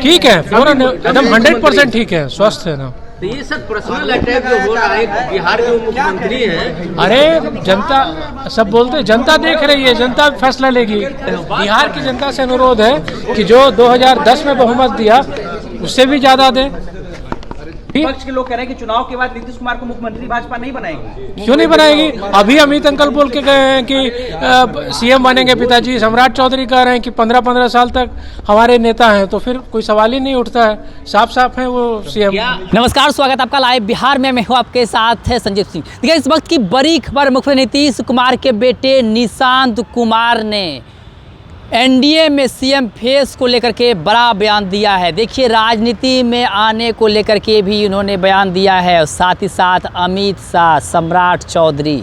ठीक है, एकदम 100% ठीक है, स्वस्थ है ना। तो ये सब पर्सनल अटैक जो हो रहा है, बिहार के मुख्यमंत्री हैं। अरे जनता सब बोलते हैं, जनता देख रही है, जनता फैसला लेगी। बिहार की जनता से अनुरोध है कि जो 2010 में बहुमत दिया उससे भी ज्यादा दे। विपक्ष के लोग कह रहे हैं कि चुनाव के बाद नीतीश कुमार को मुख्यमंत्री भाजपा नहीं बनाएगी। क्यों नहीं बनाएगी? अभी अमित अंकल बोल के गए हैं कि सीएम बनेंगे पिताजी। सम्राट चौधरी कह रहे हैं कि 15-15 साल तक हमारे नेता हैं, तो फिर कोई सवाल ही नहीं उठता है। साफ साफ है वो सीएम। नमस्कार, स्वागत आपका लाइव बिहार में। मैं हूँ आपके साथ है संजीव सिंह। देखिए इस वक्त की बड़ी खबर, मुख्यमंत्री नीतीश कुमार के बेटे निशांत कुमार ने एनडीए में सीएम फेस को लेकर के बड़ा बयान दिया है। देखिए राजनीति में आने को लेकर के भी उन्होंने बयान दिया है, और साथ ही साथ अमित शाह, सम्राट चौधरी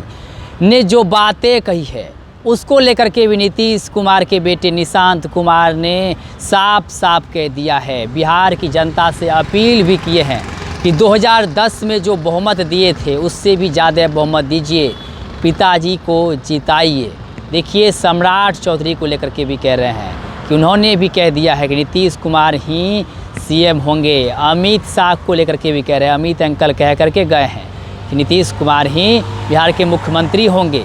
ने जो बातें कही है उसको लेकर के भी नीतीश कुमार के बेटे निशांत कुमार ने साफ साफ कह दिया है। बिहार की जनता से अपील भी किए हैं कि 2010 में जो बहुमत दिए थे उससे भी ज़्यादा बहुमत दीजिए, पिताजी को जिताइए। देखिए सम्राट चौधरी को लेकर के भी कह रहे हैं कि उन्होंने भी कह दिया है कि नीतीश कुमार ही सीएम होंगे। अमित शाह को लेकर के भी कह रहे हैं, अमित अंकल कह करके गए हैं कि नीतीश कुमार ही बिहार के मुख्यमंत्री होंगे।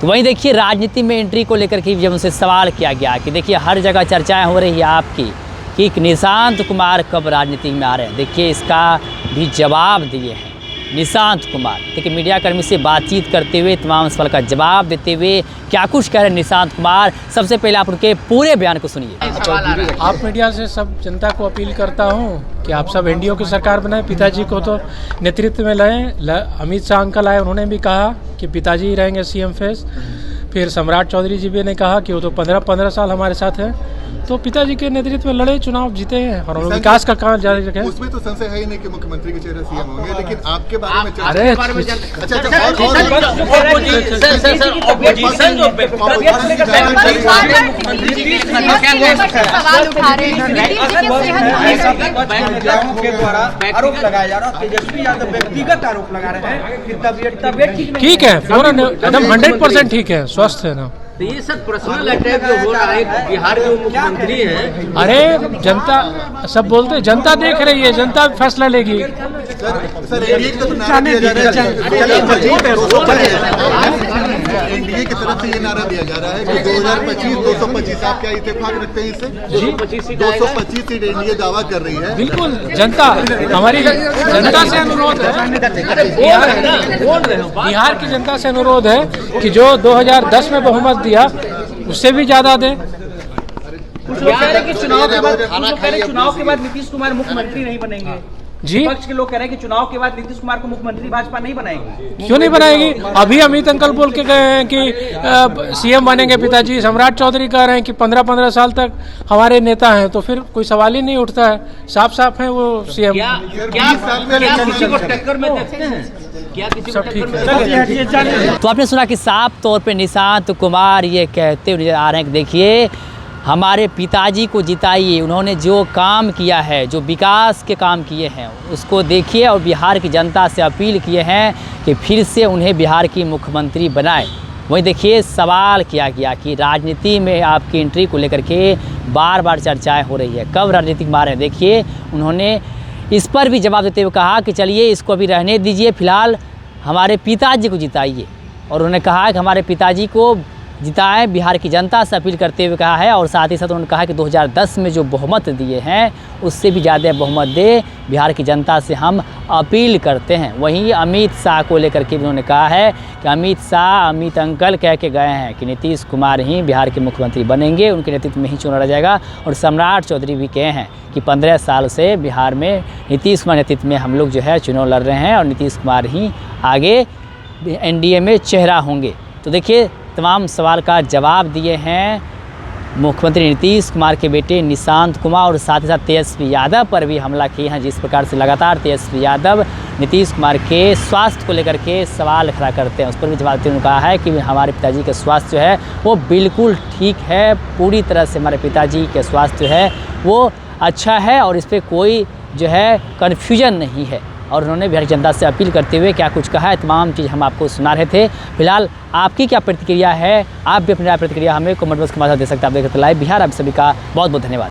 तो वहीं देखिए राजनीति में एंट्री को लेकर के जब उनसे सवाल किया गया कि देखिए हर जगह चर्चाएं हो रही है आपकी कि निशांत कुमार कब राजनीति में आ रहे हैं, देखिए इसका भी जवाब दिए हैं निशांत कुमार। देखिए मीडिया कर्मी से बातचीत करते हुए तमाम सवाल का जवाब देते हुए क्या कुछ कह रहे हैं निशांत कुमार, सबसे पहले आप उनके पूरे बयान को सुनिए। आप मीडिया से सब जनता को अपील करता हूँ कि आप सब एनडीए की सरकार बनाए, पिताजी को तो नेतृत्व में लाएं। अमित शाह अंकल आए, उन्होंने भी कहा कि पिताजी ही रहेंगे सीएम फेस। फिर सम्राट चौधरी जी भी ने कहा कि वो तो 15-15 साल हमारे साथ हैं, तो पिताजी के नेतृत्व में लड़े, चुनाव जीते हैं और विकास का काम जारी रखें। उसमें तो संशय है ही नहीं कि मुख्यमंत्री के चेहरे सीएम होंगे, लेकिन आपके बारे में आरोप लगाया जा रहा है, तेजस्वी यादव व्यक्तिगत आरोप लगा रहे हैं कि तबियत ठीक है, एकदम 100% ठीक है, स्वस्थ है ना। तो ये सब पर्सनल अटैक जो हो रहा है, बिहार के मुख्यमंत्री हैं। अरे जनता सब बोलते हैं, जनता देख रही है, जनता फैसला लेगी। एनडीए की तरफ से ये नारा दिया जा रहा है कि 2025 225। आप क्या इत्तेफाक रखते हैं इससे? 225 सीट एनडीए दावा कर रही है। बिल्कुल, जनता हमारी जनता से अनुरोध है, बिहार की जनता से अनुरोध है कि जो 2010 में बहुमत दिया उससे भी ज्यादा दे। कुछ लोग कह रहे हैं कि चुनाव के बाद नीतीश कुमार मुख्यमंत्री नहीं बनेंगे। जी, विपक्ष के लोग कह रहे हैं कि चुनाव के बाद नीतीश कुमार को मुख्यमंत्री भाजपा नहीं बनाएगी। क्यों नहीं बनाएगी? अभी अमित अंकल बोल के गए हैं कि सीएम बनेंगे पिताजी। सम्राट चौधरी कह रहे हैं कि 15-15 साल तक हमारे नेता हैं, तो फिर कोई सवाल ही नहीं उठता है। साफ साफ है वो सीएम। किसी को टक्कर में देखते हैं क्या? किसी को टक्कर में? तो आपने सुना कि साफ तौर पे निशांत कुमार ये कहते हुए आ रहे हैं कि देखिए हमारे पिताजी को जिताइए। उन्होंने जो काम किया है, जो विकास के काम किए हैं उसको देखिए, और बिहार की जनता से अपील किए हैं कि फिर से उन्हें बिहार की मुख्यमंत्री बनाए। वहीं देखिए सवाल किया गया कि राजनीति में आपकी एंट्री को लेकर के बार बार चर्चाएं हो रही है, कब राजनीतिक मार है। देखिए उन्होंने इस पर भी जवाब देते हुए कहा कि चलिए इसको अभी रहने दीजिए, फिलहाल हमारे पिताजी को जिताइए। और उन्होंने कहा कि हमारे पिताजी को जिताएं, बिहार की जनता से अपील करते हुए कहा है। और साथ ही साथ उन्होंने कहा कि 2010 में जो बहुमत दिए हैं उससे भी ज़्यादा बहुमत दे, बिहार की जनता से हम अपील करते हैं। वहीं अमित शाह को लेकर के उन्होंने कहा है कि अमित शाह, अमित अंकल कह के गए हैं कि नीतीश कुमार ही बिहार के मुख्यमंत्री बनेंगे, उनके नेतृत्व में ही चुनाव लड़ा जाएगा। और सम्राट चौधरी भी कहे हैं कि 15 साल से बिहार में नीतीश कुमार नेतृत्व में हम लोग जो है चुनाव लड़ रहे हैं और नीतीश कुमार ही आगे एनडीए में चेहरा होंगे। तो देखिए तमाम सवाल का जवाब दिए हैं मुख्यमंत्री नीतीश कुमार के बेटे निशांत कुमार, और साथ ही साथ तेजस्वी यादव पर भी हमला किए हैं। जिस प्रकार से लगातार तेजस्वी यादव नीतीश कुमार के स्वास्थ्य को लेकर के सवाल खड़ा करते हैं, उस पर भी जवाब देते हुए कहा है कि हमारे पिताजी का स्वास्थ्य जो है वो बिल्कुल ठीक है, पूरी तरह से हमारे पिताजी के स्वास्थ्य जो है वो अच्छा है और इस पर कोई जो है कन्फ्यूजन नहीं है। और उन्होंने बिहार की जनता से अपील करते हुए क्या कुछ कहा है, तमाम चीज़ हम आपको सुना रहे थे। फिलहाल आपकी क्या प्रतिक्रिया है, आप भी अपनी प्रतिक्रिया हमें कमेंट बॉक्स के माध्यम से दे सकते हैं। आप देखते लाइव बिहार, आप सभी का बहुत बहुत धन्यवाद।